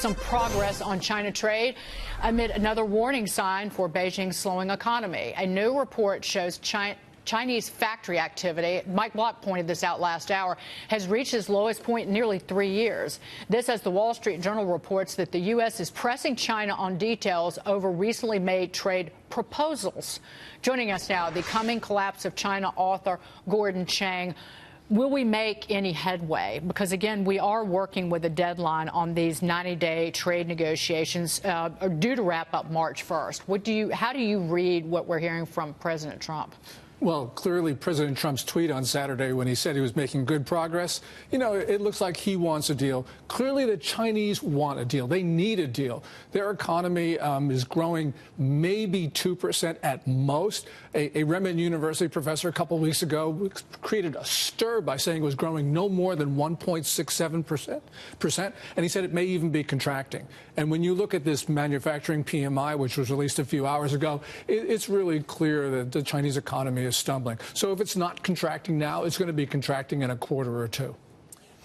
some progress on China trade amid another warning sign for Beijing's slowing economy. A new report shows Chinese factory activity, Mike Block pointed this out last hour, has reached its lowest point in nearly 3 years. This as the Wall Street Journal reports that the U.S. is pressing China on details over recently made trade proposals. Joining us now, the coming collapse of China author Gordon Chang. Will we make any headway? Because, again, we are working with a deadline on these 90-day trade negotiations are due to wrap up March 1st. How do you read what we're hearing from President Trump? Well, clearly, President Trump's tweet on Saturday when he said he was making good progress, it looks like he wants a deal. Clearly, the Chinese want a deal. They need a deal. Their economy is growing maybe 2% at most. A Renmin University professor a couple of weeks ago created a stir by saying it was growing no more than 1.67%. And he said it may even be contracting. And when you look at this manufacturing PMI, which was released a few hours ago, it's really clear that the Chinese economy is stumbling. So if it's not contracting now, it's going to be contracting in a quarter or two.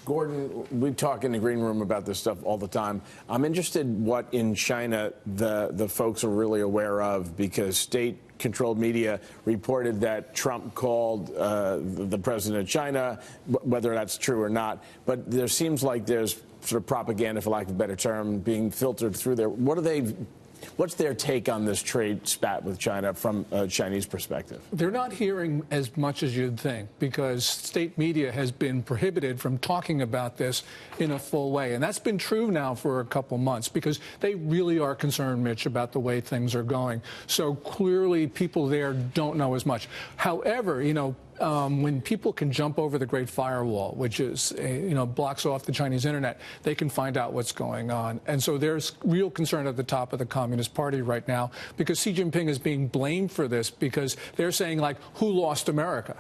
Gordon, we talk in the green room about this stuff all the time. I'm interested what in China the folks are really aware of, because state-controlled media reported that Trump called the president of China, whether that's true or not. But there seems like there's sort of propaganda, for lack of a better term, being filtered through there. What's their take on this trade spat with China from a Chinese perspective? They're not hearing as much as you'd think, because state media has been prohibited from talking about this in a full way. And that's been true now for a couple months, because they really are concerned, Mitch, about the way things are going. So clearly people there don't know as much. However, when people can jump over the Great Firewall, which is, blocks off the Chinese internet, they can find out what's going on. And so there's real concern at the top of the Communist Party right now, because Xi Jinping is being blamed for this, because they're saying, like, who lost America?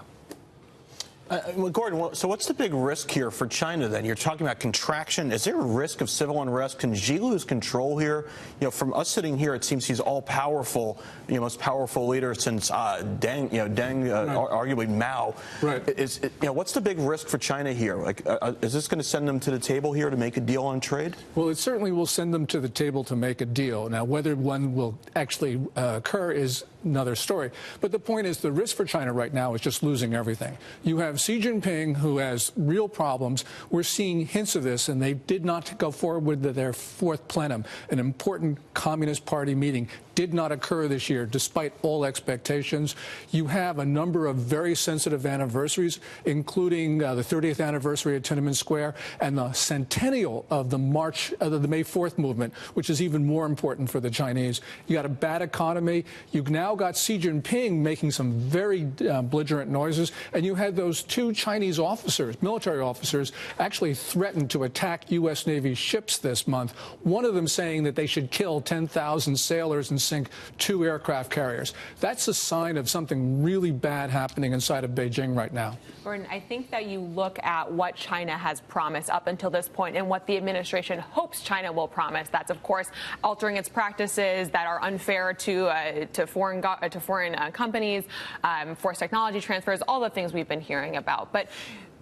Well, Gordon, so what's the big risk here for China, then? You're talking about contraction. Is there a risk of civil unrest? Can Xi lose control here? From us sitting here, it seems he's all-powerful, most powerful leader since Deng, arguably Mao. Right. What's the big risk for China here? Is this going to send them to the table here to make a deal on trade? Well, it certainly will send them to the table to make a deal. Now, whether one will actually occur is another story. But the point is, the risk for China right now is just losing everything. You have Xi Jinping, who has real problems. We're seeing hints of this, and they did not go forward with their fourth plenum. An important Communist Party meeting did not occur this year, despite all expectations. You have a number of very sensitive anniversaries, including the 30th anniversary of Tiananmen Square and the centennial of the May 4th movement, which is even more important for the Chinese. You got a bad economy. You've now got Xi Jinping making some very belligerent noises, and you had those two Chinese officers, military officers, actually threatened to attack U.S. Navy ships this month, one of them saying that they should kill 10,000 sailors and sink 2 aircraft carriers. That's a sign of something really bad happening inside of Beijing right now. Gordon, I think that you look at what China has promised up until this point and what the administration hopes China will promise. That's, of course, altering its practices that are unfair to foreign companies, forced technology transfers, all the things we've been hearing about. But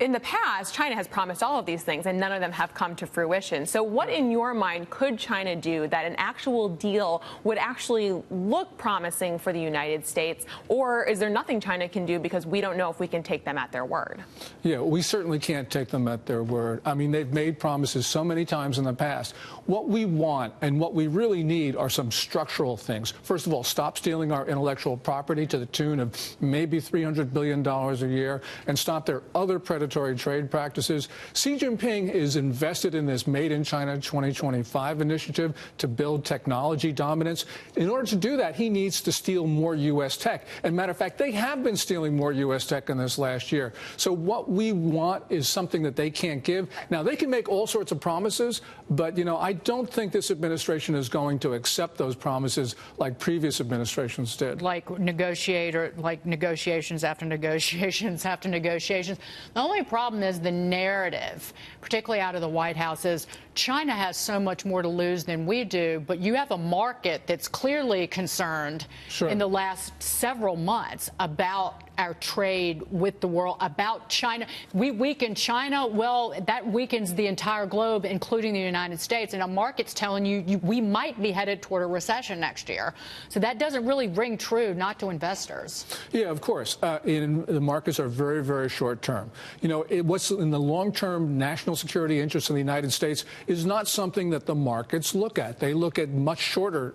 in the past, China has promised all of these things, and none of them have come to fruition. So what, in your mind, could China do that an actual deal would actually look promising for the United States? Or is there nothing China can do because we don't know if we can take them at their word? Yeah, we certainly can't take them at their word. I mean, they've made promises so many times in the past. What we want and what we really need are some structural things. First of all, stop stealing our intellectual property to the tune of maybe $300 billion a year, and stop their other predatory trade practices. Xi Jinping is invested in this Made in China 2025 initiative to build technology dominance. In order to do that, he needs to steal more U.S. tech. And matter of fact, they have been stealing more U.S. tech in this last year. So what we want is something that they can't give. Now, they can make all sorts of promises, but, I don't think this administration is going to accept those promises like previous administrations did. Like negotiations after negotiations after negotiations. The only problem is the narrative, particularly out of the White House, is China has so much more to lose than we do, but you have a market that's clearly concerned in the last several months about our trade with the world, about China. We weaken China, well, that weakens the entire globe, including the United States. And a market's telling you we might be headed toward a recession next year. So that doesn't really ring true, not to investors. Yeah, of course. The markets are very, very short term. You know, what's in the long-term national security interest in the United States is not something that the markets look at. They look at much shorter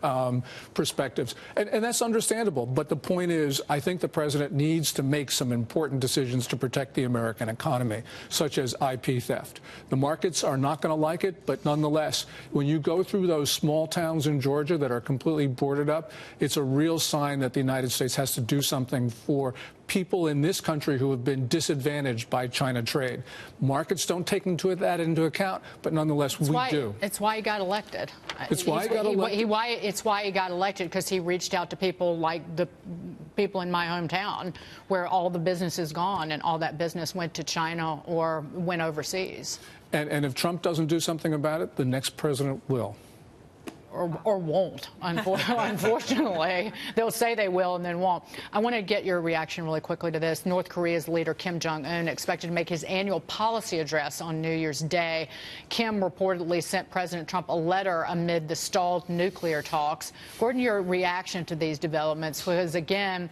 perspectives. And that's understandable. But the point is, I think the president needs to make some important decisions to protect the American economy, such as IP theft. The markets are not going to like it, but nonetheless, when you go through those small towns in Georgia that are completely boarded up, it's a real sign that the United States has to do something for people in this country who have been disadvantaged by China trade. Markets don't take that into account, but nonetheless, we do. It's why he got elected. It's why he got elected? It's why he got elected, because he reached out to people like the people in my hometown, where all the business is gone and all that business went to China or went overseas. And if Trump doesn't do something about it, the next president will. Or won't, unfortunately. They'll say they will and then won't. I want to get your reaction really quickly to this. North Korea's leader, Kim Jong-un, expected to make his annual policy address on New Year's Day. Kim reportedly sent President Trump a letter amid the stalled nuclear talks. Gordon, your reaction to these developments was, again,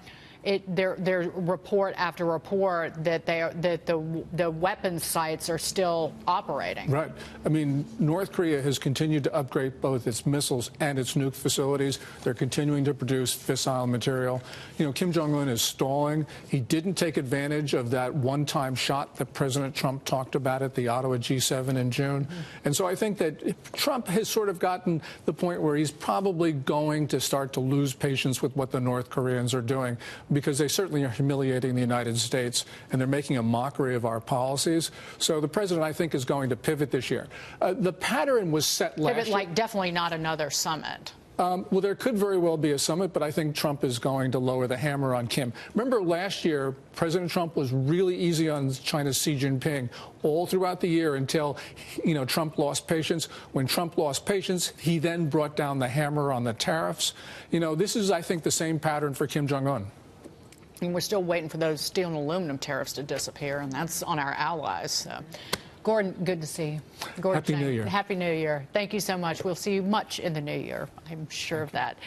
there's report after report that the weapons sites are still operating. Right. I mean, North Korea has continued to upgrade both its missiles and its nuke facilities. They're continuing to produce fissile material. You know, Kim Jong-un is stalling. He didn't take advantage of that one-time shot that President Trump talked about at the Ottawa G7 in June. And so I think that Trump has sort of gotten the point where he's probably going to start to lose patience with what the North Koreans are doing, because they certainly are humiliating the United States and they're making a mockery of our policies. So the president, I think, is going to pivot this year. The pattern was set last year. Pivot, like definitely not another summit. Well, there could very well be a summit, but I think Trump is going to lower the hammer on Kim. Remember last year, President Trump was really easy on China's Xi Jinping all throughout the year until, you know, Trump lost patience. When Trump lost patience, he then brought down the hammer on the tariffs. You know, this is, I think, the same pattern for Kim Jong-un. And we're still waiting for those steel and aluminum tariffs to disappear, and that's on our allies. So. Gordon, good to see you. Gordon, Happy New Year. Happy New Year. Thank you so much. We'll see you much in the new year. I'm sure of that.